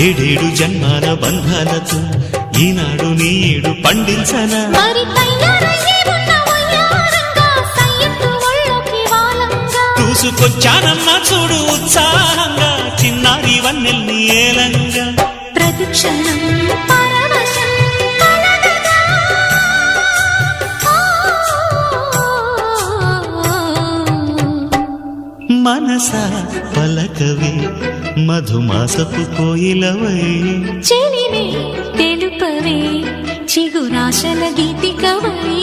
ఏడేడు జన్మాల బంధాలతో ఈనాడు నీడు పండించనా మరి తయారయ్యే ఉన్న వయ్యారంగా సయ్యత్తు ఒళ్ళోకి వాలంగా చూసుకొచ్చానమ్మా చూడు ఉత్సాహంగా చిన్నారి వన్నెల్ని ఏలంగా ప్రతిక్షణం పరవశం కలగగా మనసా పలకవే మధుమాసపు కోయిలవై చెలివే తెలుపవే చిగురాశల గీతికవై